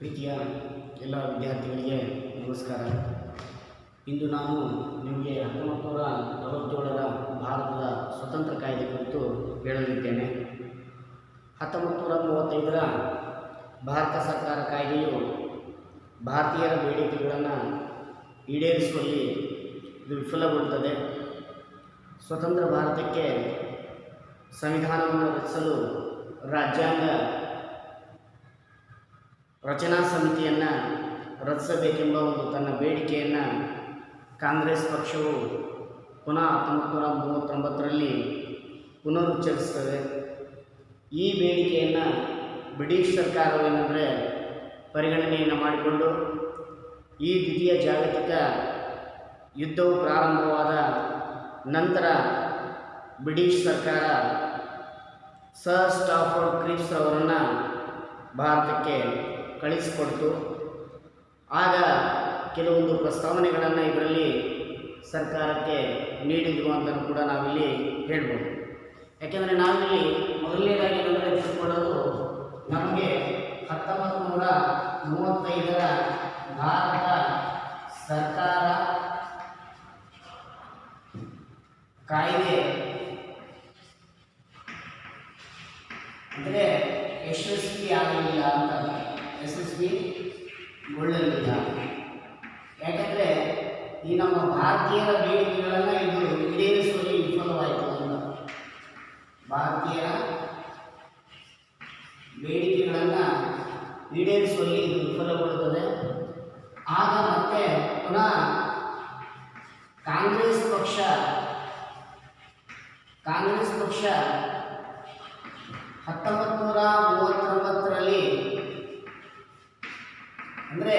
ಪ್ರೀತಿಯ ಎಲ್ಲ ವಿದ್ಯಾರ್ಥಿಗಳಿಗೆ ನಮಸ್ಕಾರ. ಇಂದು ನಾನು ನಿಮಗೆ 1947ರ ಭಾರತದ ಸ್ವತಂತ್ರ ಕಾಯ್ದೆ ಕುರಿತು ಹೇಳಲಿದ್ದೇನೆ. 1935ರ ಭಾರತ ಸರ್ಕಾರ ಕಾಯ್ದೆಯು ಭಾರತೀಯರ ಬೇಡಿಕೆಗಳನ್ನು ಈಡೇರಿಸುವಲ್ಲಿ ಇದು ವಿಫಲಗೊಳ್ಳುತ್ತದೆ. ಸ್ವತಂತ್ರ ಭಾರತಕ್ಕೆ ಸಂವಿಧಾನವನ್ನು ರಚಿಸಲು ರಾಜ್ಯಾಂಗ ರಚನಾ ಸಮಿತಿಯನ್ನು ರಚಿಸಬೇಕೆಂಬ ಒಂದು ತನ್ನ ಬೇಡಿಕೆಯನ್ನು ಕಾಂಗ್ರೆಸ್ ಪಕ್ಷವು ಪುನಃ 1939ರಲ್ಲಿ ಪುನರುಚ್ಚರಿಸುತ್ತದೆ. ಈ ಬೇಡಿಕೆಯನ್ನು ಬ್ರಿಟಿಷ್ ಸರ್ಕಾರವೇನೆಂದರೆ ಪರಿಗಣನೆಯನ್ನು ಮಾಡಿಕೊಂಡು ಈ ದ್ವಿತೀಯ ಜಾಗತಿಕ ಯುದ್ಧವು ಪ್ರಾರಂಭವಾದ ನಂತರ ಬ್ರಿಟಿಷ್ ಸರ್ಕಾರ ಸರ್ ಸ್ಟಾಫರ್ಡ್ ಕ್ರಿಪ್ಸ್ ಅವರನ್ನು ಭಾರತಕ್ಕೆ ಕಳಿಸಿಕೊಡ್ತು. ಆಗ ಕೆಲವೊಂದು ಪ್ರಸ್ತಾವನೆಗಳನ್ನು ಇದರಲ್ಲಿ ಸರ್ಕಾರಕ್ಕೆ ನೀಡಿದ್ರು ಅಂತಲೂ ಕೂಡ ನಾವಿಲ್ಲಿ ಹೇಳ್ಬೋದು. ಯಾಕೆಂದರೆ ನಾವಿಲ್ಲಿ ಮೊದಲನೇದಾಗಿ ತಿಳ್ಕೊಳ್ಳೋದು ನಮಗೆ 1935ರ ಭಾರತ ಸರ್ಕಾರ ಕಾಯ್ದೆ ಅಂದರೆ ಯಶಸ್ವಿಯಾಗಲಿಲ್ಲ ಅಂತ, ಯಶಸ್ವಿಗೊಳ್ಳಲಿಲ್ಲ. ಯಾಕಂದರೆ ಈ ನಮ್ಮ ಭಾರತೀಯರ ಬೇಡಿಕೆಗಳನ್ನು ಇದು ಈಡೇರಿಸುವಲ್ಲಿ ವಿಫಲವಾಯಿತು ಅಂತ. ಭಾರತೀಯರ ಬೇಡಿಕೆಗಳನ್ನು ಈಡೇರಿಸುವಲ್ಲಿ ಇದು ವಿಫಲಗೊಳ್ಳುತ್ತದೆ. ಆಗ ಮತ್ತೆ ಪುನಃ ಕಾಂಗ್ರೆಸ್ ಪಕ್ಷ 1939ರಲ್ಲಿ ಅಂದರೆ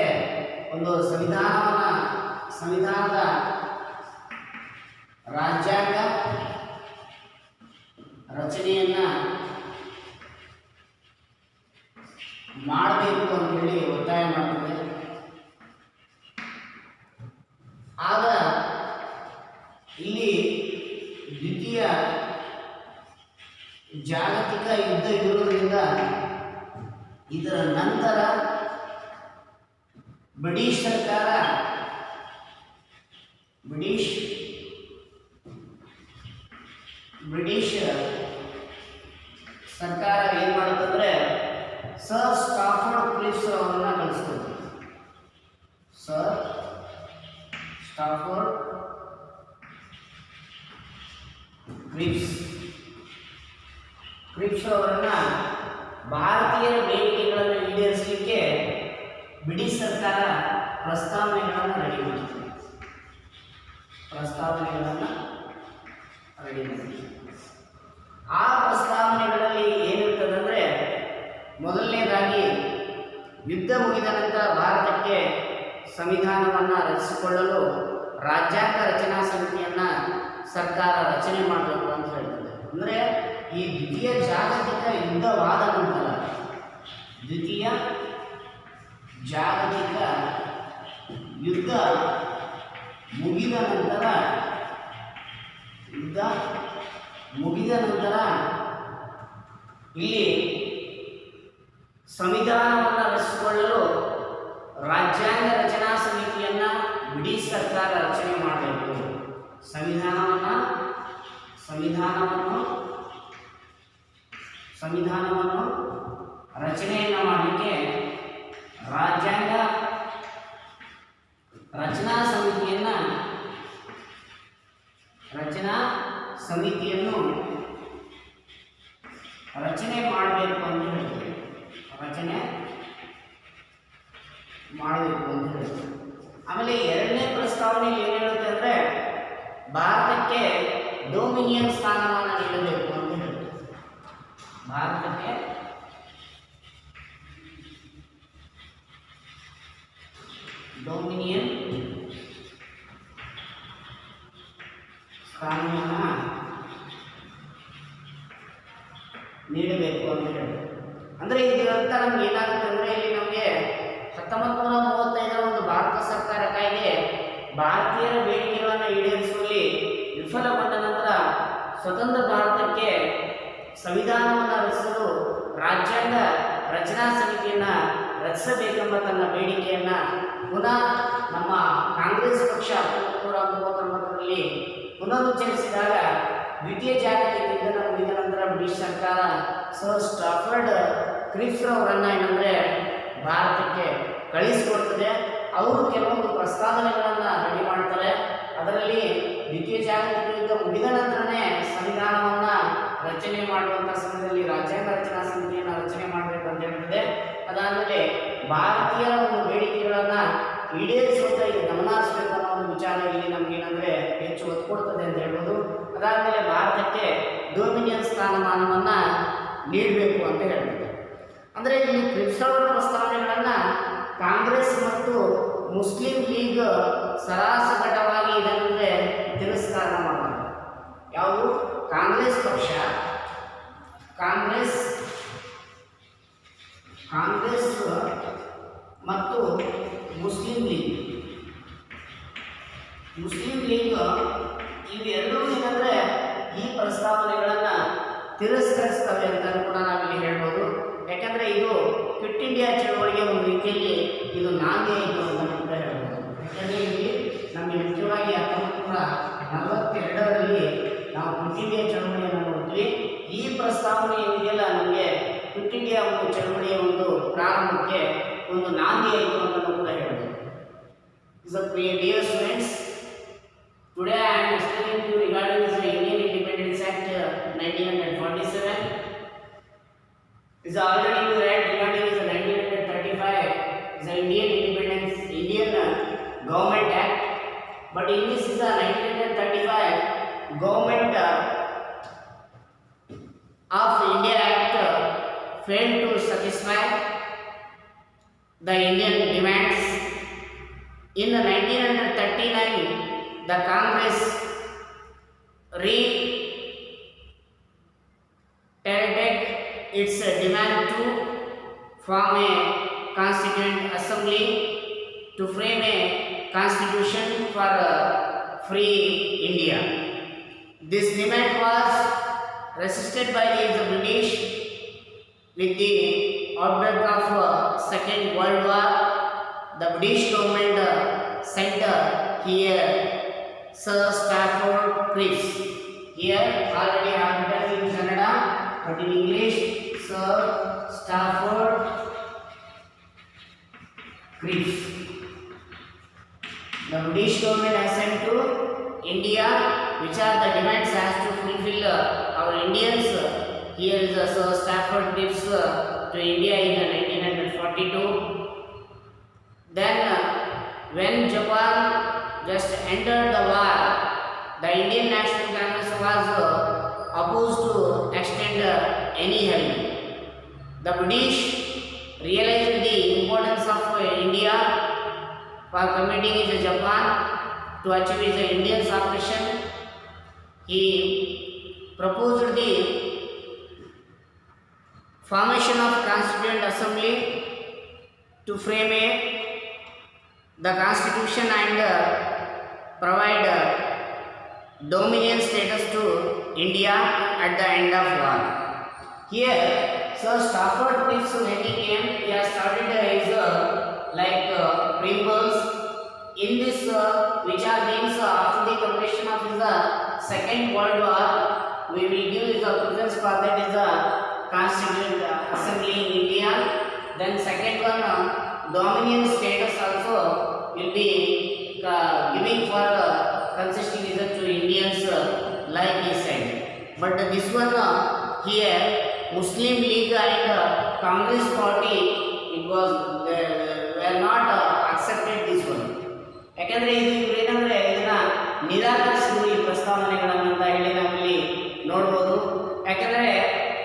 ಒಂದು ಸಂವಿಧಾನದ ರಾಜ್ಯಾಂಗ ರಚನೆಯನ್ನು ಮಾಡಬೇಕು ಅಂತೇಳಿ ಒತ್ತಾಯ ಮಾಡ್ತದೆ. ಆಗ ಇಲ್ಲಿ ದ್ವಿತೀಯ ಜಾಗತಿಕ ಯುದ್ಧ ಇರುವುದರಿಂದ ಇದರ ನಂತರ ಬ್ರಿಟಿಷ್ ಸರ್ಕಾರ ಏನು ಮಾಡುತ್ತಂದರೆ ಸರ್ ಸ್ಟಾಫರ್ಡ್ ಕ್ರಿಪ್ಸ್ ಅವರನ್ನು ಕಳಿಸ್ಕೊಡ್ತಾರೆ. ಸರ್ ಸ್ಟಾಫರ್ಡ್ ಕ್ರಿಪ್ಸ್ ಅವರನ್ನು ಭಾರತೀಯರ ಬೇಡಿಕೆಗಳನ್ನು ಈಡೇರಿಸಲಿಕ್ಕೆ ಬ್ರಿಟಿಷ್ ಸರ್ಕಾರ ಪ್ರಸ್ತಾವನೆಗಳನ್ನು ರೆಡಿ ಮಾಡಿತು. ಆ ಪ್ರಸ್ತಾವನೆಗಳಲ್ಲಿ ಏನಿರ್ತದಂದರೆ, ಮೊದಲನೇದಾಗಿ ಯುದ್ಧ ಮುಗಿದ ನಂತರ ಭಾರತಕ್ಕೆ ಸಂವಿಧಾನವನ್ನು ರಚಿಸಿಕೊಳ್ಳಲು ರಾಜ್ಯಾಂಗ ರಚನಾ ಸಮಿತಿಯನ್ನು ಸರ್ಕಾರ ರಚನೆ ಮಾಡಬೇಕು ಅಂತ ಹೇಳ್ತದೆ. ಅಂದರೆ ಈ ದ್ವಿತೀಯ ಜಾಗತಿಕ ಯುದ್ಧವಾದ ನಂತರ, ದ್ವಿತೀಯ ಜಾಗತಿಕ ಯುದ್ಧ ಮುಗಿದ ನಂತರ ಇಲ್ಲಿ ಸಂವಿಧಾನವನ್ನು ರಚಿಸಿಕೊಳ್ಳಲು ರಾಜ್ಯಾಂಗ ರಚನಾ ಸಮಿತಿಯನ್ನು ಬ್ರಿಟಿಷ್ ಸರ್ಕಾರ ರಚನೆ ಮಾಡಬೇಕು. ಸಂವಿಧಾನವನ್ನು ರಚನೆಯನ್ನು ಮಾಡಲಿಕ್ಕೆ ರಾಜ್ಯಾಂಗ ರಚನಾ ಸಮಿತಿಯನ್ನು ರಚನೆ ಮಾಡಬೇಕು ಅಂತ ಹೇಳ್ತೀವಿ. ಆಮೇಲೆ ಎರಡನೇ ಪ್ರಸ್ತಾವನೆಯಲ್ಲಿ ಏನು ಹೇಳುತ್ತೆ ಅಂದರೆ, ಭಾರತಕ್ಕೆ ಡೊಮಿನಿಯನ್ ಸ್ಥಾನಮಾನ ನೀಡಬೇಕು ಅಂತ ಹೇಳ್ತೀವಿ. ಭಾರತಕ್ಕೆ ಡೊಮಿನಿಯನ್ ಸ್ಥಾನಮಾನ ನೀಡಬೇಕು ಅಂತ ಹೇಳಿ. ಅಂದರೆ ಇದರರ್ಥ ನಮ್ಗೆ ಏನಾಗುತ್ತೆ ಅಂದರೆ, ಇಲ್ಲಿ ನಮಗೆ 1935ರ ಒಂದು ಭಾರತ ಸರ್ಕಾರ ಕಾಯ್ದೆ ಭಾರತೀಯರ ಬೇಡಿಕೆಗಳನ್ನು ಈಡೇರಿಸುವಲ್ಲಿ ವಿಫಲಗೊಂಡ ನಂತರ ಸ್ವತಂತ್ರ ಭಾರತಕ್ಕೆ ಸಂವಿಧಾನವನ್ನು ರಚಿಸಲು ರಾಜ್ಯಾಂಗ ರಚನಾ ಸಮಿತಿಯನ್ನು ರಚಿಸಬೇಕೆಂಬ ತನ್ನ ಬೇಡಿಕೆಯನ್ನು ಪುನಃ ನಮ್ಮ ಕಾಂಗ್ರೆಸ್ ಪಕ್ಷ 1939ರಲ್ಲಿ ಪುನರುಚ್ಚರಿಸಿದಾಗ ದ್ವಿತೀಯ ಜಾಗತಿಕ ಯುದ್ಧ ಮುಗಿದ ನಂತರ ಬ್ರಿಟಿಷ್ ಸರ್ಕಾರ ಸರ್ ಸ್ಟಾಫರ್ಡ್ ಕ್ರಿಪ್ಸ್ ಅವರನ್ನು ಏನಂದರೆ ಭಾರತಕ್ಕೆ ಕಳಿಸಿಕೊಡ್ತದೆ. ಅವರು ಕೆಲವೊಂದು ಪ್ರಸ್ತಾವನೆಗಳನ್ನು ರೆಡಿ ಮಾಡ್ತಾರೆ. ಅದರಲ್ಲಿ ದ್ವಿತೀಯ ಜಾಗತಿಕ ಯುದ್ಧ ಮುಗಿದ ನಂತರನೇ ಸಂವಿಧಾನವನ್ನು ರಚನೆ ಮಾಡುವಂಥ ಸಮಯದಲ್ಲಿ ರಾಜ್ಯಾಂಗ ರಚನಾ ಸಮಿತಿಯನ್ನು ರಚನೆ ಮಾಡಬೇಕು ಅಂತ ಹೇಳ್ತದೆ. ಅದಾದಮೇಲೆ ಭಾರತೀಯರ ಒಂದು ಬೇಡಿಕೆಗಳನ್ನು ಈಡೇರಿಸುವಂಥ ಇದು ಗಮನ ಹರಿಸಬೇಕು ಅನ್ನೋ ಒಂದು ವಿಚಾರ ಇಲ್ಲಿ ನಮ್ಗೆ ಏನಂದರೆ ಹೆಚ್ಚು ಒತ್ತು ಕೊಡ್ತದೆ ಅಂತ ಹೇಳ್ಬೋದು. ಅದಾದಮೇಲೆ ಭಾರತಕ್ಕೆ ಡೊಮಿನಿಯನ್ ಸ್ಥಾನಮಾನವನ್ನು ನೀಡಬೇಕು ಅಂತ ಹೇಳ್ತದೆ. ಅಂದರೆ ಇಲ್ಲಿ ಕ್ರಿಪ್ಸ್ ಅವರ ಪ್ರಸ್ತಾವನೆಗಳನ್ನು ಕಾಂಗ್ರೆಸ್ ಮತ್ತು ಮುಸ್ಲಿಂ ಲೀಗ್ ಸರಾಸಗಟವಾಗಿ ಇದನ್ನು ತಿರಸ್ಕಾರ ಮಾಡ್ತಾರೆ. ಯಾವುದು ಕಾಂಗ್ರೆಸ್ ಪಕ್ಷ, ಕಾಂಗ್ರೆಸ್ ಮತ್ತು ಮುಸ್ಲಿಂ ಲೀಗ್ ಇವೆರಡೂ ಏನಂದರೆ ಈ ಪ್ರಸ್ತಾವನೆಗಳನ್ನು ತಿರಸ್ಕರಿಸ್ತವೆ ಅಂತ ಕೂಡ ನಾವಿಲ್ಲಿ ಹೇಳ್ಬೋದು. ಯಾಕಂದರೆ ಇದು ಕ್ವಿಟ್ ಇಂಡಿಯಾ ಚಳವಳಿಗೆ ಒಂದು ರೀತಿಯಲ್ಲಿ ಇದು ನಾಂದಿ ಆಯಿತು ಅಂತ ಕೂಡ ಹೇಳ್ಬೋದು. ಯಾಕಂದರೆ ಇಲ್ಲಿ ನಮಗೆ ಮುಖ್ಯವಾಗಿ 1942ರಲ್ಲಿ ನಾವು ಕ್ವಿಟ್ ಇಂಡಿಯಾ ಚಳವಳಿಯನ್ನು ನೋಡ್ತೀವಿ. ಈ ಪ್ರಸ್ತಾವನೆ ಏನಿದೆಯಲ್ಲ ನಮಗೆ ಕ್ವಿಟ್ ಇಂಡಿಯಾ ಒಂದು ಚಳವಳಿಯ ಒಂದು ಪ್ರಾರಂಭಕ್ಕೆ ಒಂದು ನಾಂದಿ ಆಯಿತು ಅಂತ ಕೂಡ ಹೇಳ್ಬೋದು. Dear students, today I am explaining to you regarding the Indian Independence Act 1947. Is already you read regarding the 1935 the Indian Government Act, but in this is the 1935 Government of India Act failed to satisfy the Indian demands. In 1939 the Congress reiterated its demand to form a constituent assembly to frame a constitution for free India. This demand was resisted by the British. With the outbreak of Second World War, the British government sent here Sir Stafford Cripps. Here already I have written in Kannada, but in English Sir Stafford Cripps. The British government has sent to India, which are the demands has to fulfill our Indians. Here is Sir Stafford Cripps to India in 1942. Then when Japan just entered the war, the Indian National Congress was opposed to extend any help. The British realized the importance of India for committing to Japan to achieve the Indian operation. He proposed the formation of Constituent Assembly to frame the Constitution and provide dominion status to India at the end of war. Here, Sir Stafford Cripps, when he came, he has started his preambles. In this, which are being after the completion of the Second World War, we will give the preference for that is the Constituent Assembly in India. Then second one, dominion status also will be giving for consisting to Indians like he said. But this one here, Muslim League and Congress party, it was were not accepted this one. ಯಾಕಂದರೆ ಇದು ಏನಂದರೆ ಇದನ್ನು ನಿರಾಕರಿಸಿದ್ರು ಈ ಪ್ರಸ್ತಾವನೆಗಳನ್ನು ಅಂತ ಹೇಳಿ ನಾವಿಲ್ಲಿ ನೋಡ್ಬೋದು. ಯಾಕಂದರೆ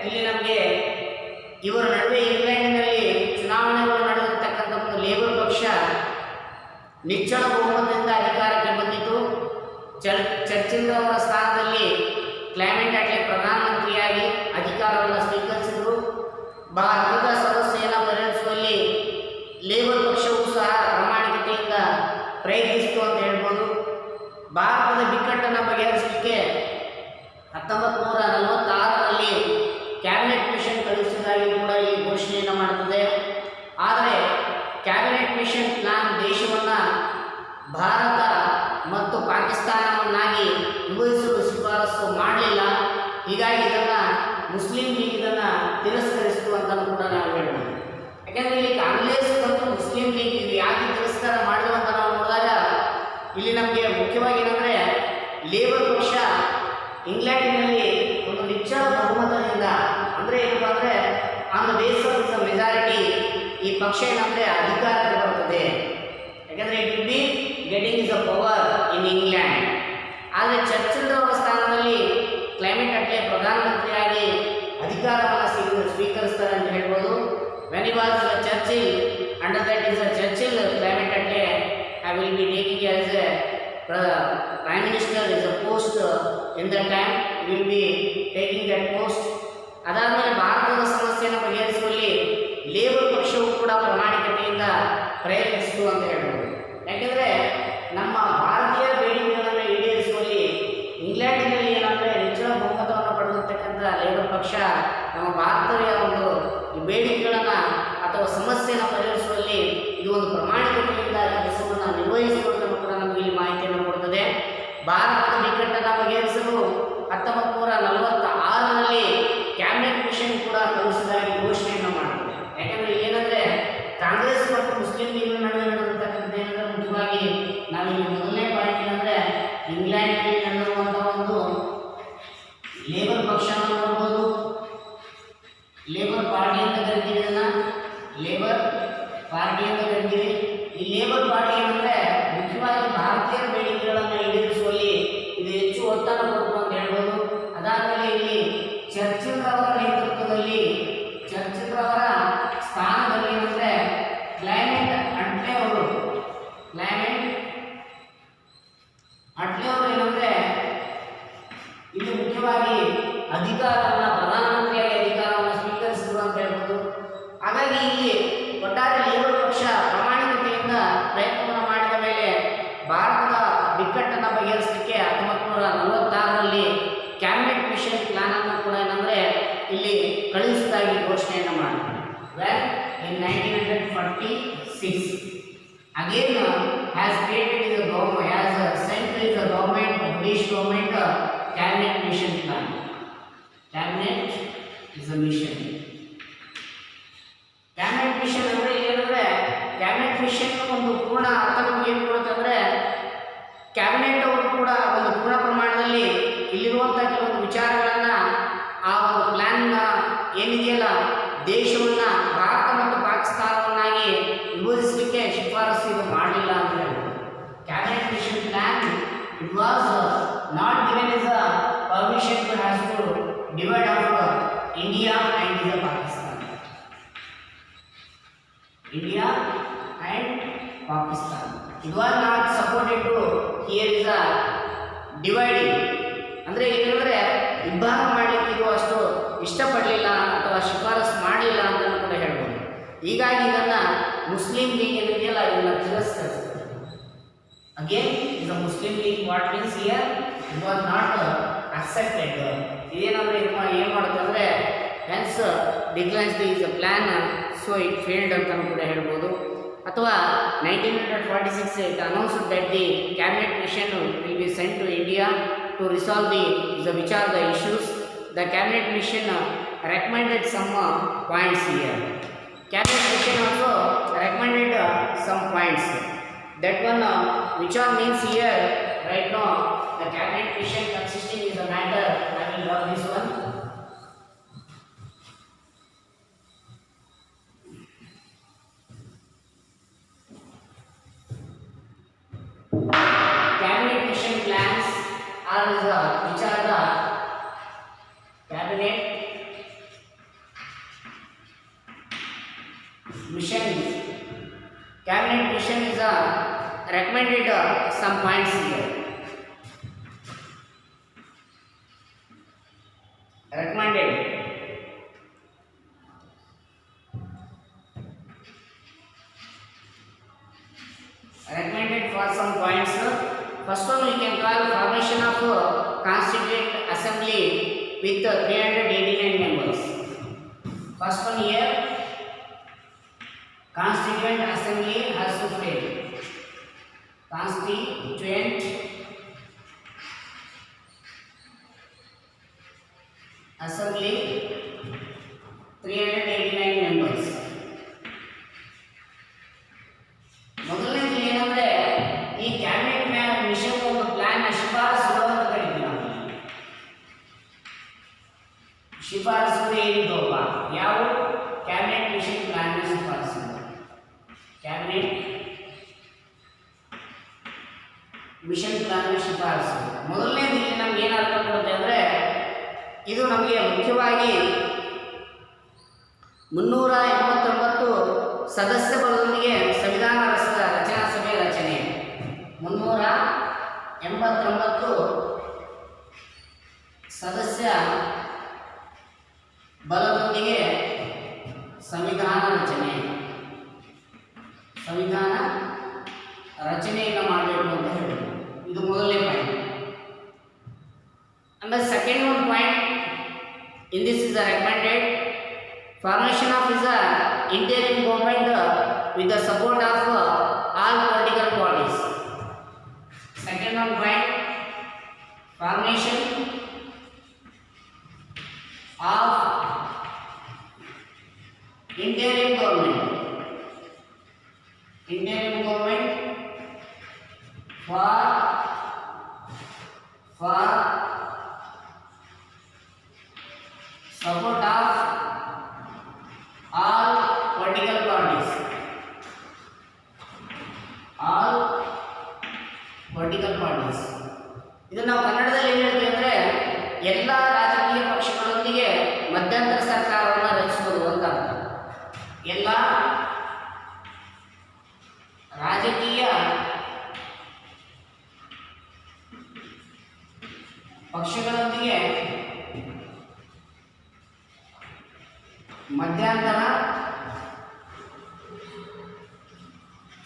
ಇಲ್ಲಿ ನಮಗೆ ಇವರ ನಡುವೆ ಇಂಗ್ಲೆಂಡಿನಲ್ಲಿ ಚುನಾವಣೆಗಳು ನಡೆದಿರ್ತಕ್ಕಂಥ ಒಂದು ಲೇಬರ್ ಪಕ್ಷ ನಿಚ್ಚಳ ಬಹುಮತದಿಂದ ಅಧಿಕಾರಕ್ಕೆ ಬಂದಿತು. ಚರ್ಚಿಲ್ ಅವರ ಸ್ಥಾನದಲ್ಲಿ ಕ್ಲೈಮೆಂಟ್ ಅಟ್ಲೆ ಪ್ರಧಾನಮಂತ್ರಿಯಾಗಿ ಅಧಿಕಾರವನ್ನು ಸ್ವೀಕರಿಸಿದರು. ಭಾರತದ ಸಮಸ್ಯೆಯನ್ನು ಪರಿಹರಿಸುವಲ್ಲಿ ಲೇಬರ್ ಪಕ್ಷವು ಸಹ ಪ್ರಾಮಾಣಿಕತೆಯಿಂದ ಪ್ರಯತ್ನಿಸಿತು ಅಂತ ಹೇಳ್ಬೋದು. ಭಾರತದ ಬಿಕ್ಕಟ್ಟನ್ನು ಬಗೆಹರಿಸಲಿಕ್ಕೆ 1946ರಲ್ಲಿ ಕ್ಯಾಬಿನೆಟ್ ಮಿಷನ್ ಕಳುಹಿಸಿದಾಗಿ ಕೂಡ ಇಲ್ಲಿ ಘೋಷಣೆ ಘೋಷಣೆಯನ್ನು ಮಾಡುತ್ತದೆ. ಆದರೆ ಕ್ಯಾಬಿನೆಟ್ ಮಿಷನ್ ಪ್ಲಾನ್ ದೇಶವನ್ನು ಭಾರತ ಮತ್ತು ಪಾಕಿಸ್ತಾನವನ್ನಾಗಿ ವಿಭಜಿಸಲು ಶಿಫಾರಸು ಮಾಡಲಿಲ್ಲ. ಹೀಗಾಗಿ ಇದನ್ನು ಮುಸ್ಲಿಂ ಲೀಗ್ ಇದನ್ನು ತಿರಸ್ಕರಿಸಿತು ಅಂತಲೂ ಕೂಡ ನಾವು ಹೇಳ್ಬೋದು. ಯಾಕೆಂದರೆ ಇಲ್ಲಿ ಕಾಂಗ್ರೆಸ್ ಮತ್ತು ಮುಸ್ಲಿಂ ಲೀಗ್ ಇದು ಯಾಕೆ ತಿರಸ್ಕಾರ ಮಾಡಿದ್ರು ಅಂತ ನಾವು ನೋಡಿದಾಗ ಇಲ್ಲಿ ನಮಗೆ ಮುಖ್ಯವಾಗಿ ಏನಂದರೆ ಲೇಬರ್ ಪಕ್ಷ ಇಂಗ್ಲೆಂಡಿನಲ್ಲಿ ಒಂದು ನಿಚ್ಚಳ ಬಹುಮತದಿಂದ ಅಂದರೆ ಏನಪ್ಪ ಅಂದರೆ on the base of the majority ಈ ಪಕ್ಷ ಏನಂದರೆ ಅಧಿಕಾರಕ್ಕೆ ಬರ್ತದೆ. ಯಾಕಂದರೆ it will be getting the power in England. ಆದರೆ ಚರ್ಚಿಲ್ ಅವರ ಸ್ಥಾನದಲ್ಲಿ ಕ್ಲೈಮೇಟ್ ಅಟ್ಲೆ ಪ್ರಧಾನಮಂತ್ರಿಯಾಗಿ ಅಧಿಕಾರವನ್ನು ಸ್ವೀಕರಿಸ್ತಾರೆ ಅಂತ ಹೇಳ್ಬೋದು. When it was Churchill under that is a Churchill Clement Attlee I will be taking as a prime minister is a post in the time will be taking that post. ಅದಾದಮೇಲೆ ಭಾರತದ ಸಮಸ್ಯೆಯನ್ನು ಬಗೆಹರಿಸುವಲ್ಲಿ labour ಪಕ್ಷವು ಕೂಡ ಪ್ರಾಮಾಣಿಕತೆಯಿಂದ ಪ್ರಯತ್ನಿಸಿತು ಅಂತ ಹೇಳ್ಬೋದು. ಯಾಕೆಂದರೆ ನಮ್ಮ ಭಾರತೀಯ ಬೇಡಿಕೆಗಳನ್ನು ಈಡೇರಿಸುವಲ್ಲಿ ಇಂಗ್ಲೆಂಡಿನಲ್ಲಿ ಏನಂದರೆ ನಿಚ್ಚಳ ಬಹುಮತವನ್ನು ಪಡೆದಿರ್ತಕ್ಕಂಥ ಲೇಬರ್ ಪಕ್ಷ ನಮ್ಮ ಭಾರತೀಯ ಒಂದು ಬೇಡಿಕೆಗಳನ್ನು ಅಥವಾ ಸಮಸ್ಯೆಯನ್ನು ಪರಿಹರಿಸುವಲ್ಲಿ ಇದು ಒಂದು ಪ್ರಾಮಾಣಿಕತೆಯಿಂದ ಕೆಲಸವನ್ನು ನಿರ್ವಹಿಸಿಕೊಳ್ಳಲು ಕೂಡ ನಮಗೆ ಇಲ್ಲಿ ಮಾಹಿತಿಯನ್ನು ಕೊಡುತ್ತದೆ. ಭಾರತದ ಬಿಕ್ಕಟ್ಟನ್ನು ಬಗೆಹರಿಸಲು 1946ರಲ್ಲಿ ಕ್ಯಾಬಿನೆಟ್ ಮಿಷನ್ ಕೂಡ ಕಳಿಸಿದಾಗಿ ಘೋಷಣೆಯನ್ನು ಮಾಡುತ್ತದೆ. ಯಾಕೆಂದರೆ ಏನಂದರೆ ಕಾಂಗ್ರೆಸ್ ಮತ್ತು ಮುಸ್ಲಿಂ ಲೀಗ್ ನಡುವೆ ನಡೆದಿರ್ತಕ್ಕಂಥ ಏನಂದರೆ ಮುಖ್ಯವಾಗಿ ನಾವಿಲ್ಲಿ ಮೊದಲನೇ ಪಾಯಿಂಟ್ ಏನಂದರೆ ಇಂಗ್ಲೆಂಡ್ನಲ್ಲಿ ನಡೆದಿರುವಂಥ ಒಂದು ಲೇಬರ್ ಪಕ್ಷವನ್ನು ನೋಡ್ಬೋದು. ಲೇಬರ್ ಪಾರ್ಟಿ ಅಂತ ಕರಿತೀವಿ, ಇದನ್ನು ಲೇಬರ್ ಪಾರ್ಟಿ ಅಂತ ಕರಿತೀವಿ. ಈ ಲೇಬರ್ ಪಾರ್ಟಿ ಏನಂದರೆ ಮುಖ್ಯವಾಗಿ ಭಾರತೀಯ ಬೇಡಿಕೆಗಳನ್ನು ಈಡೇರಿಸುವಲ್ಲಿ ಇದು ಹೆಚ್ಚು ಒತ್ತನ್ನು ಕೊಟ್ಟು ಅಂತ ಹೇಳ್ಬೋದು. ಅದಾದಮೇಲೆ ಇಲ್ಲಿ ಚರ್ಚಿಲ್ ಅವರ ನೇತೃತ್ವದಲ್ಲಿ ಚರ್ಚಿಲ್ ಅವರ ಸ್ಥಾನದಲ್ಲಿ ಏನಂದರೆ ಕ್ಲೈಮೇಟ್ ಅಟ್ಲೆ ಅವರು ಏನಂದರೆ ಇಲ್ಲಿ ಮುಖ್ಯವಾಗಿ ಅಧಿಕಾರವನ್ನು ಪ್ರಧಾನಮಂತ್ರಿಯಾಗಿ ಅಧಿಕಾರವನ್ನು ಸ್ವೀಕರಿಸಿದ್ರು ಅಂತ ಹೇಳ್ಬೋದು. ಹಾಗಾಗಿ ಇಲ್ಲಿ ಒಟ್ಟಾರೆ ಲೇಬರ್ ಪಕ್ಷ ಪ್ರಾಮಾಣಿಕತೆಯಿಂದ ಪ್ರಯತ್ನವನ್ನು ಮಾಡಿದ ಮೇಲೆ ಭಾರತದ ಬಿಕ್ಕಟ್ಟನ್ನು ಬಗೆಹರಿಸಲಿಕ್ಕೆ 1946ರಲ್ಲಿ ಕ್ಯಾಬಿನೆಟ್ ಮಿಷನ್ ಪ್ಲಾನನ್ನು ಕೂಡ ಏನಂದರೆ ಇಲ್ಲಿ ಕಳುಹಿಸಿದಾಗಿ ಘೋಷಣೆಯನ್ನು ಮಾಡಿದ್ರು. Well in 1946 again has created the government as a central the government British government cabinet mission plan. Cabinet is a mission. Cabinet mission ಅಂದರೆ ಏನಂದರೆ ಕ್ಯಾಬಿನೆಟ್ ಮಿಷನ್ ಒಂದು ಪೂರ್ಣ ಅರ್ಥ ನಮಗೆ ಏನು ಕೊಡುತ್ತೆ ಅಂದರೆ ಕ್ಯಾಬಿನೆಟ್ ಅವರು ಕೂಡ ಒಂದು ಪೂರ್ಣ ಪ್ರಮಾಣದಲ್ಲಿ ಇಲ್ಲಿರುವಂಥ ಕೆಲವೊಂದು ವಿಚಾರಗಳನ್ನು ಆ ಒಂದು ಪ್ಲ್ಯಾನ್ನ ಏನಿದೆಯಲ್ಲ ದೇಶವನ್ನು ಭಾರತ ಮತ್ತು ಪಾಕಿಸ್ತಾನವನ್ನಾಗಿ ವಿಭಜಿಸಲಿಕ್ಕೆ ಶಿಫಾರಸು ಇದು ಮಾಡಲಿಲ್ಲ ಅಂತ ಹೇಳ್ಬೋದು. Cabinet mission plan it was not given is a permission to has to divide of India and the Pakistan. India and Pakistan. It was not supported to here is a dividing. ಅಂದರೆ ಏನಂದರೆ ವಿಭಾಗ ಮಾಡಲಿಕ್ಕೆ ಇದು ಅಷ್ಟು ಇಷ್ಟಪಡಲಿಲ್ಲ ಅಥವಾ ಶಿಫಾರಸು ಮಾಡಲಿಲ್ಲ ಅಂತ ಕೂಡ ಹೇಳ್ಬೋದು. ಹೀಗಾಗಿ ಇದನ್ನು ಮುಸ್ಲಿಂ ಲೀಗ್ ಏನಿದೆಯಲ್ಲ ಇದನ್ನು ತಿರಸ್ಕರಿಸ್ತದೆ. Again is a Muslim League what means here it was not accepted. ಇದೇನಂದರೆ ಏನು ಮಾಡುತ್ತೆ ಅಂದರೆ hence declines the is a plan so it failed ಅಂತಲೂ ಕೂಡ ಹೇಳ್ಬೋದು. ಅಥವಾ 1946 it announced that the cabinet mission will be sent to India to resolve which are the issues. The cabinet mission recommended some points here. Cabinet mission also recommended some points. That one which one means here right now the cabinet mission consisting is a matter. I will draw this one. Cabinet mission plans are which are the cabinet mission. Cabinet mission is recommended some points here. Recommended for some points. First one we can call formation of Constituent Assembly with 389 members. First one here Constituent Assembly has to fail. Constituent Assembly 389 members. ಮೊದಲನೇದು ಏನಂದ್ರೆ ಈ cabinet mission ಒಂದು plan ಶಿಫಾರಸುಗಳು ಅಂತ ಕರಿತೀವಿ ನಾವು. ಶಿಫಾರಸುಗಳು ಏನಿದ್ದವಪ್ಪ ಯಾವ ಕ್ಯಾಬಿನೆಟ್ ಮಿಷನ್ ಪ್ಲಾನ್ ಶಿಫಾರಸುಗಳು. ಕ್ಯಾಬಿನೆಟ್ ಮಿಷನ್ ಪ್ಲಾನ್ ಶಿಫಾರಸು ಮೊದಲನೇದು ಇಲ್ಲಿ ನಮ್ಗೆ ಏನು ಅರ್ಥ ಕೊಡುತ್ತೆ ಅಂದರೆ ಇದು ನಮಗೆ ಮುಖ್ಯವಾಗಿ 389 ಸದಸ್ಯ ಬಲದೊಂದಿಗೆ ಸಂವಿಧಾನ ರಚನಾ ಸಭೆ ರಚನೆ. 389 ಸದಸ್ಯ ಬಲದೊಂದಿಗೆ ಸಂವಿಧಾನ ರಚನೆಯನ್ನು ಮಾಡಬೇಕು ಅಂತ ಹೇಳಿದ್ರು. ಇದು ಮೊದಲನೇ ಪಾಯಿಂಟ್. ಆಮೇಲೆ second one point in this is recommended formation of is a interim government with the support of all political parties. Second one point, formation of interim government for support of all political parties. ಇದನ್ನು ನಾವು ಕನ್ನಡದಲ್ಲಿ ಏನು ಹೇಳ್ತೀವಿ ಅಂದರೆ ಎಲ್ಲ ರಾಜಕೀಯ ಪಕ್ಷಗಳೊಂದಿಗೆ ಮಧ್ಯಂತರ ಸರ್ಕಾರವನ್ನು ರಚಿಸುವುದು ಅಂತ ಅರ್ಥ. ಎಲ್ಲ ರಾಜಕೀಯ ಪಕ್ಷಗಳೊಂದಿಗೆ ಮಧ್ಯಂತರ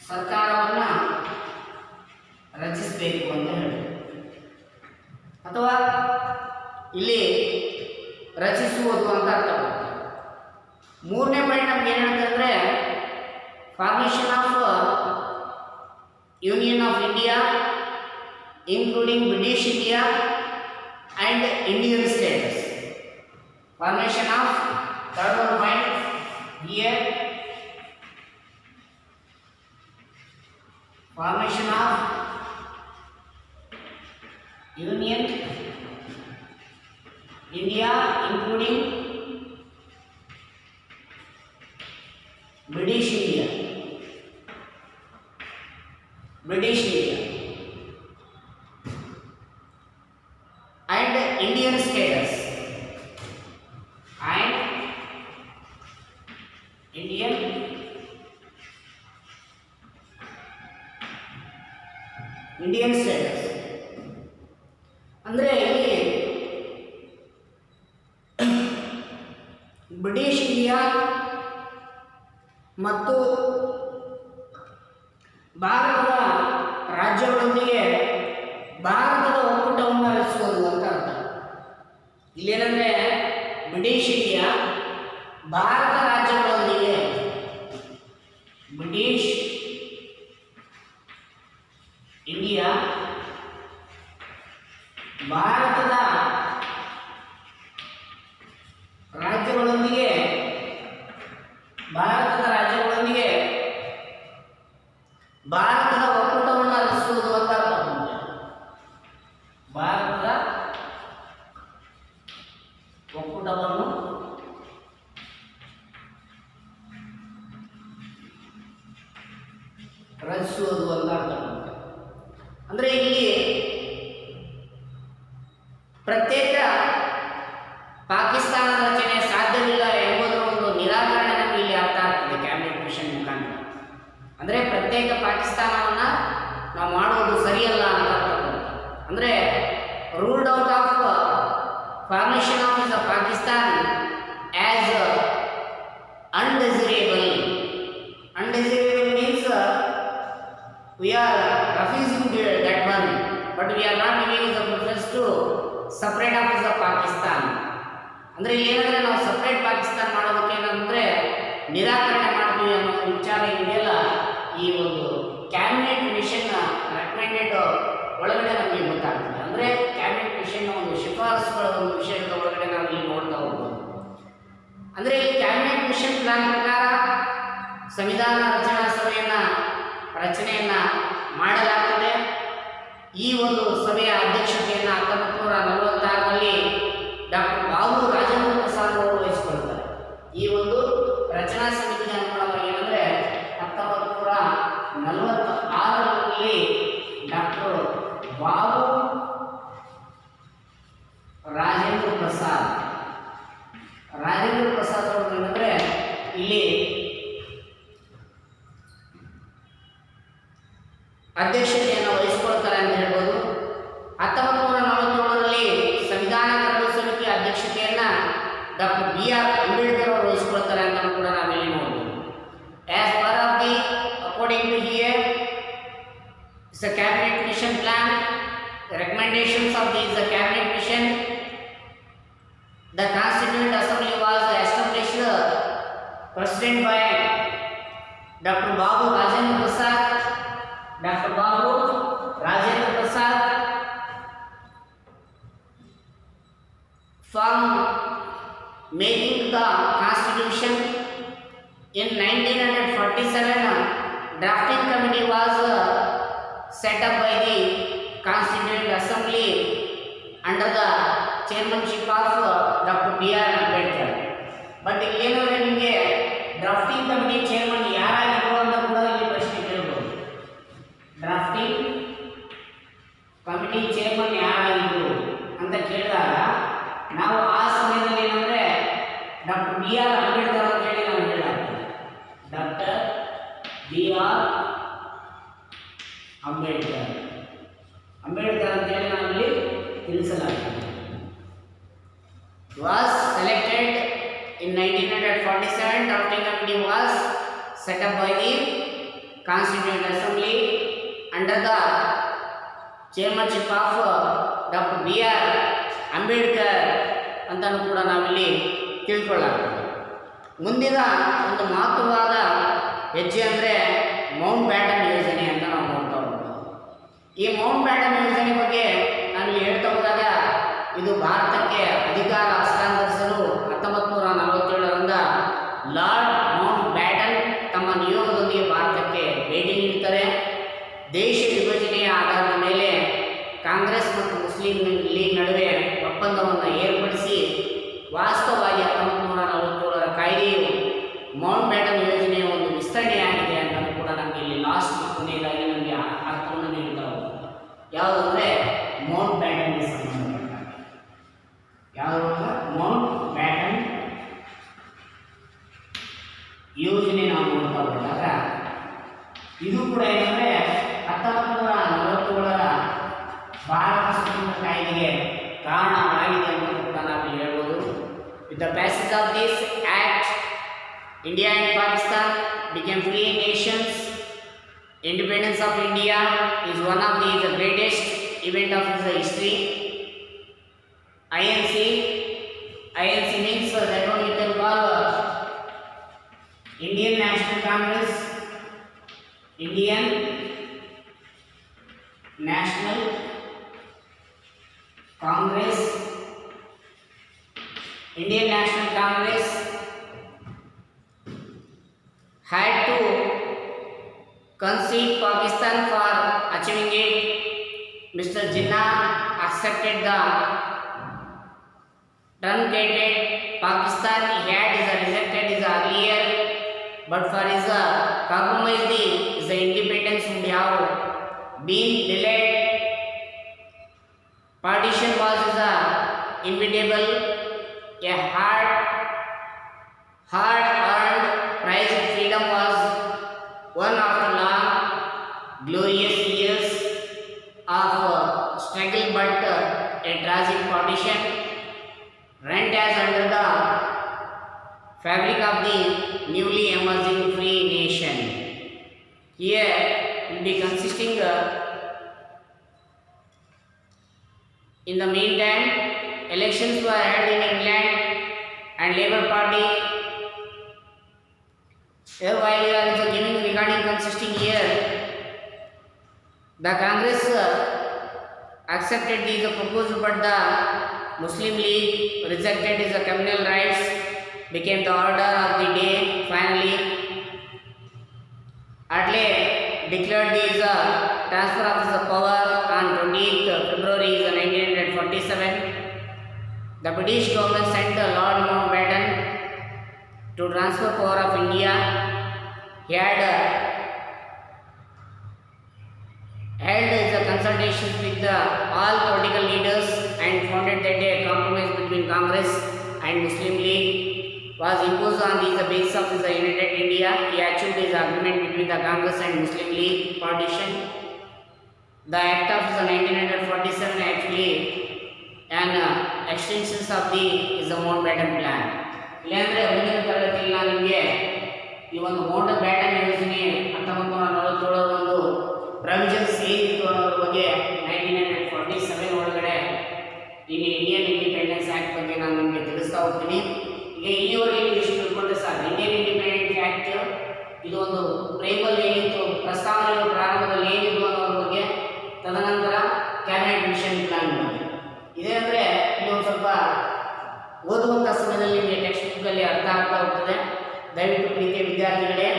ಸರ್ಕಾರವನ್ನು ರಚಿಸಬೇಕು ಅಂತ ಹೇಳಿ, ಅಥವಾ ಇಲ್ಲಿ ರಚಿಸುವುದು ಅಂತ ಅರ್ಥ ಬರುತ್ತೆ. ಮೂರನೇ ಪಾಯಿಂಟ್ ನಮ್ಗೆ ಏನು ಹೇಳ್ತಾರೆ ಅಂದರೆ formation of union of India including British India and Indian States. Formation of third one point here, formation of Union India including British India and Indian states and Indian status. ಅಂದರೆ ಇಲ್ಲಿ British India ಮತ್ತು ಭಾರತದ ರಾಜ್ಯಗಳೊಂದಿಗೆ ಭಾರತದ ಒಕ್ಕೂಟವನ್ನು ರಚಿಸುವುದು ಅಂತ ಅರ್ಥ. ಇಲ್ಲೇನಂದರೆ British India Bharat ರಾಜ್ಯಗಳೊಂದಿಗೆ ಬ್ರಿಟಿಷ್ ಇಂಡಿಯಾ ಭಾರತದ ರಾಜ್ಯಗಳೊಂದಿಗೆ ಭಾರತದ ಒಕ್ಕೂಟವನ್ನು ರಚಿಸುವುದು ಅಂತ ಅರ್ಥ. ಭಾರತದ ಒಕ್ಕೂಟವನ್ನು ರಚಿಸುವುದು ಅಂತ ಅರ್ಥ. ಅಂದರೆ ಇಲ್ಲಿ ಪ್ರತ್ಯೇಕ ಪಾಕಿಸ್ತಾನದ ರಚನೆ ಸಾಧ್ಯವಿಲ್ಲ ಎಂಬುದರ ಒಂದು ನಿರಾಕರಣೆ ನಮಗೆ ಇಲ್ಲಿ ಅರ್ಥ ಆಗ್ತದೆ ಕ್ಯಾಬಿನೆಟ್ ಮಿಷನ್ ಮುಖಾಂತರ. ಅಂದರೆ ಪ್ರತ್ಯೇಕ ಪಾಕಿಸ್ತಾನವನ್ನು ನಾವು ಮಾಡುವುದು ಸರಿಯಲ್ಲ ಅಂತ ಅರ್ಥ. ಅಂದರೆ ruled out of formation of the Pakistan as undesirable means we are refusing that one, but we are not giving the preference to separate off the Pakistan. ಅಂದರೆ ಏನಂದರೆ ನಾವು ಸಪ್ರೇಟ್ ಪಾಕಿಸ್ತಾನ ಮಾಡೋದಕ್ಕೆ ಏನಂದರೆ ನಿರಾಕರಣೆ ಮಾಡ್ತೀವಿ ವಿಚಾರ ಇದೆಯಲ್ಲ, ಈ ಒಂದು ಕ್ಯಾಬಿನೆಟ್ ಮಿಷನ್ ರೆಕಮೆಂಡೆಡ್ ಒಳಗಡೆ ನಮಗೆ ಗೊತ್ತಾಗ್ತದೆ. ಅಂದರೆ ಕ್ಯಾಬಿನೆಟ್ ಮಿಷನ್ ಒಂದು ಶಿಫಾರಸುಗಳ ಒಂದು ವಿಷಯದ ಒಳಗಡೆ ನಾವು ಇಲ್ಲಿ ನೋಡ್ತಾ ಹೋಗ್ಬೋದು. ಅಂದರೆ ಈ ಕ್ಯಾಬಿನೆಟ್ ಮಿಷನ್ ಪ್ಲಾನ್ ಪ್ರಕಾರ ಸಂವಿಧಾನ ರಚನಾ ಸಭೆಯನ್ನ ರಚನೆಯನ್ನ ಮಾಡಲಾಗ್ತದೆ. ಈ ಒಂದು ಸಭೆಯ ಅಧ್ಯಕ್ಷತೆಯನ್ನು 1946ರಲ್ಲಿ ಡಾಕ್ಟರ್ ಬಾಬು ರಾಜೇಂದ್ರ ಪ್ರಸಾದ್ ಅವರು ವಹಿಸಿಕೊಳ್ತಾರೆ. ಈ ಒಂದು ರಚನಾ ಸಮಿತಿಗೆ ಅನುಗುಣವಾಗಿ ಏನಂದ್ರೆ 1946ರಲ್ಲಿ ಡಾಕ್ಟರ್ ಬಾಬು ರಾಜೇಂದ್ರ ಪ್ರಸಾದ್ ಅವರು ಏನಂದ್ರೆ ಇಲ್ಲಿ ಅಧ್ಯಕ್ಷತೆಯನ್ನು ವಹಿಸಿಕೊಳ್ತಾರೆ ಅಂತ ಹೇಳ್ಬೋದು. 1947ರಲ್ಲಿ ಸಂವಿಧಾನ ಕರಡು ಸಮಿತಿ ಅಧ್ಯಕ್ಷತೆಯನ್ನ ಡಾಕ್ಟರ್ BR ಅಂಬೇಡ್ಕರ್ ಅವರು ವಹಿಸಿಕೊಳ್ತಾರೆ ಅಂತ ಕೂಡ ನಾವಿಲ್ಲಿ ನೋಡ್ಬೋದು. As per of the according to here it's a cabinet mission plan, recommendations of this cabinet mission, the constituent assembly was established president by Dr. Babu Rajendra Prasad from making the constitution. In 1947 drafting committee was set up by the Constituent Assembly under the chairmanship of Dr. B.R. Ambedkar. But ಇಲ್ಲಿ ಏನಂದ್ರೆ ನಿಮಗೆ drafting committee chairman ಯಾರಾಗಿದ್ರು ಅಂತ ಕೂಡ ಇಲ್ಲಿ ಪ್ರಶ್ನೆ ಕೇಳಬಹುದು. Drafting committee chairman ಯಾರಾಗಿದ್ರು ಅಂತ ಕೇಳಿದಾಗ ನಾವು ಆ ಸಮಯದಲ್ಲಿ ಏನಂದ್ರೆ ಡಾಕ್ಟರ್ B.R. ಅಂಬೇಡ್ಕರ್ ಅಂತ ಹೇಳಿ ನಾವು ಹೇಳಲಾಗ್ತದೆ. Doctor B.R. ಅಂಬೇಡ್ಕರ್ ಅಂತ ಹೇಳಿ ನಾವಿಲ್ಲಿ ತಿಳಿಸಲಾಗಿದೆ. Was selected in 1947. Drafting committee was set up by the Constituent Assembly under the chairmanship of Dr. B.R. Ambedkar ಅಂತಲೂ ಕೂಡ ನಾವಿಲ್ಲಿ ತಿಳ್ಕೊಳ್ಳಾಗ್ತದೆ. ಮುಂದಿನ ಒಂದು ಮಹತ್ವವಾದ ಹೆಜ್ಜೆ ಅಂದರೆ ಮೌಂಟ್ ಬ್ಯಾಟನ್ ಯೋಜನೆ ಅಂತ ನಾವು ನೋಡ್ತಾ ಹೋಗ್ಬೋದು. ಈ ಮೌಂಟ್ ಬ್ಯಾಟನ್ ಯೋಜನೆ ಬಗ್ಗೆ ನಾನು ಹೇಳ್ತಾ ಹೋದಾಗ ಇದು ಭಾರತಕ್ಕೆ ಅಧಿಕಾರ ಹಸ್ತಾಂತರಿಸಲು 1947ರಿಂದ ಲಾರ್ಡ್ ಮೌಂಟ್ ಬ್ಯಾಟನ್ ತಮ್ಮ ನಿಯೋಗದೊಂದಿಗೆ ಭಾರತಕ್ಕೆ ಭೇಟಿ ನೀಡುತ್ತಾರೆ. ದೇಶ ವಿಭಜನೆಯ ಆಧಾರದ ಮೇಲೆ ಕಾಂಗ್ರೆಸ್ ಮತ್ತು ಮುಸ್ಲಿಂ ಲೀಗ್ ನಡುವೆ ಒಪ್ಪಂದವನ್ನು ಏರ್ಪಡಿಸಿ ವಾಸ್ತವವಾಗಿ 1947ರ ಕಾಯ್ದೆಯು ಮೌಂಟ್ ಬ್ಯಾಟನ್ ಯೋಜನೆಯ ಒಂದು ವಿಸ್ತರಣೆಯಾಗಿದೆ ಅಂತ ಕೂಡ ನಮಗೆ ಇಲ್ಲಿ ಲಾಸ್ಟ್ ಕೊನೆಯದಾಗಿ ನಮಗೆ ಅರ್ಥವನ್ನು ನೀಡ್ತಾ ಹೋಗ್ತದೆ. ಯಾವುದು ಅಂದರೆ ಮೌಂಟ್ ಬ್ಯಾಟನ್ಗೆ ಸಂಬಂಧಪಟ್ಟ ಮೌಂಟ್ ಬ್ಯಾಟನ್ ಯೋಜನೆ ನಾವು ನೋಡ್ತಾ ಹೋದಾಗ ಇದು ಕೂಡ ಏನಂದರೆ 1947ರ ಭಾರತ ಸ್ವತಂತ್ರ ಕಾಯ್ದೆಗೆ ಕಾರಣವಾಗಿದೆ ಅಂತ ಕೂಡ ನಾವು ಹೇಳ್ಬೋದು. With the passage of this act, India and Pakistan became free nations. Independence of India is one of the greatest event of its history. INC means that one we can call Indian National Congress. Indian National Congress had to concede Pakistan for achieving it. Mr. Jinnah accepted the truncated Pakistan he had rejected his earlier, but for his compromise the independence would have been delayed. Partition was inevitable. A hard-earned prize of freedom was won after long, glorious years of struggle, but a tragic partition rent as under the fabric of the newly emerging free nation. Here will be consisting in the meantime, elections were held in England and Labour Party Here while you are giving regarding consisting here, the Congress accepted these proposals, but the Muslim League rejected his communal rights, became the order of the day. Finally, Attlee declared this transfer of his power on 28th February 1947. The British government sent Lord Mountbatten to transfer power of India. He had held his consultations with all political leaders and founded that a compromise between Congress and Muslim League was imposed on the basis of his United India. He achieved his agreement between the Congress and Muslim League partition. The Act of 1947 actually an extensions of the is the Mountbatten plan. ಇಲ್ಲಾಂದರೆ ಮುಂದಿನ ತರಗತಿಯಲ್ಲಿ ನಾನು ನಿಮಗೆ ಈ ಒಂದು Mountbatten ಯೋಜನೆ 1947 ಒಂದು provisions ಏನಿತ್ತು ಅನ್ನೋದ್ರ ಬಗ್ಗೆ 1947 ಒಳಗಡೆ ಇಂಡಿಯನ್ ಇಂಡಿಪೆಂಡೆನ್ಸ್ ಆ್ಯಕ್ಟ್ ಬಗ್ಗೆ ನಾನು ನಿಮಗೆ ತಿಳಿಸ್ತಾ ಹೋಗ್ತೀನಿ. ಈಗ ಇಲ್ಲಿವರೆಗೆ ನೀವು ಇಷ್ಟು ತಿಳ್ಕೊಂಡ್ರೆ ಸರ್, ಇಂಡಿಯನ್ ಇಂಡಿಪೆಂಡೆನ್ಸ್ ಆ್ಯಕ್ಟ್ ಇದು ಒಂದು ಪ್ರೇಮಲ್ ಏನಿತ್ತು, ಪ್ರಸ್ತಾವನೆಗಳು ಪ್ರಾರಂಭದಲ್ಲಿ ಏನಿತ್ತು ಅನ್ನೋದ್ರ ಬಗ್ಗೆ, ತದನಂತರ ಕ್ಯಾಬಿನೆಟ್ ಮಿಷನ್ ಪ್ಲಾನ್ ಬಗ್ಗೆ. ಇದೇ ಅಂದರೆ ಇಲ್ಲಿ ಒಂದು ಸ್ವಲ್ಪ ಓದುವಂಥ ಸಮಯದಲ್ಲಿ ನಿಮಗೆ ಟೆಕ್ಸ್ಟ್ ಬುಕ್ಕಲ್ಲಿ ಅರ್ಥ ಆಗ್ತಾ ಹೋಗ್ತದೆ. ದಯವಿಟ್ಟು ಪ್ರೀತಿಯ ವಿದ್ಯಾರ್ಥಿಗಳೇ,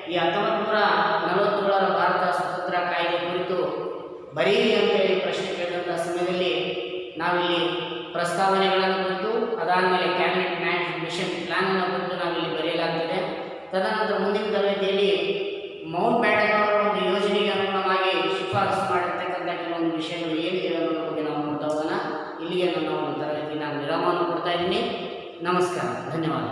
ಈ 1947 ಭಾರತ ಸ್ವತಂತ್ರ ಕಾಯ್ದೆ ಕುರಿತು ಬರೀರಿ ಅಂತೇಳಿ ಪ್ರಶ್ನೆ ಕೇಳಿದಂಥ ಸಮಯದಲ್ಲಿ ನಾವಿಲ್ಲಿ ಪ್ರಸ್ತಾವನೆಗಳನ್ನು ಕುರಿತು, ಅದಾದಮೇಲೆ ಕ್ಯಾಬಿನೆಟ್ ಮಿಷನ್ ಪ್ಲಾನನ್ನು ಕುರಿತು ನಾವಿಲ್ಲಿ ಬರೆಯಲಾಗ್ತದೆ. ತದನಂತರ ಮುಂದಿನ ತರಗತಿಯಲ್ಲಿ ಮೌಂಟ್ಬ್ಯಾಟನ್ ಅವರ ಒಂದು ಯೋಜನೆಗೆ ಅನುಗುಣವಾಗಿ ಶಿಫಾರಸು ಮಾಡಿರ್ತಕ್ಕಂಥ ಕೆಲವೊಂದು ವಿಷಯಗಳು ಏನಿದೆ ಅನ್ನೋದ್ರ ಬಗ್ಗೆ ನಾವು ನೋಡ್ತಾ ಹೋಗೋಣ. ಇಲ್ಲಿಗೆ ನನ್ನ ಒಂದು ತರಗತಿ ನಾನು ವಿರಾಮವನ್ನು ಕೊಡ್ತಾ ಇದ್ದೀನಿ. ನಮಸ್ಕಾರ, ಧನ್ಯವಾದ.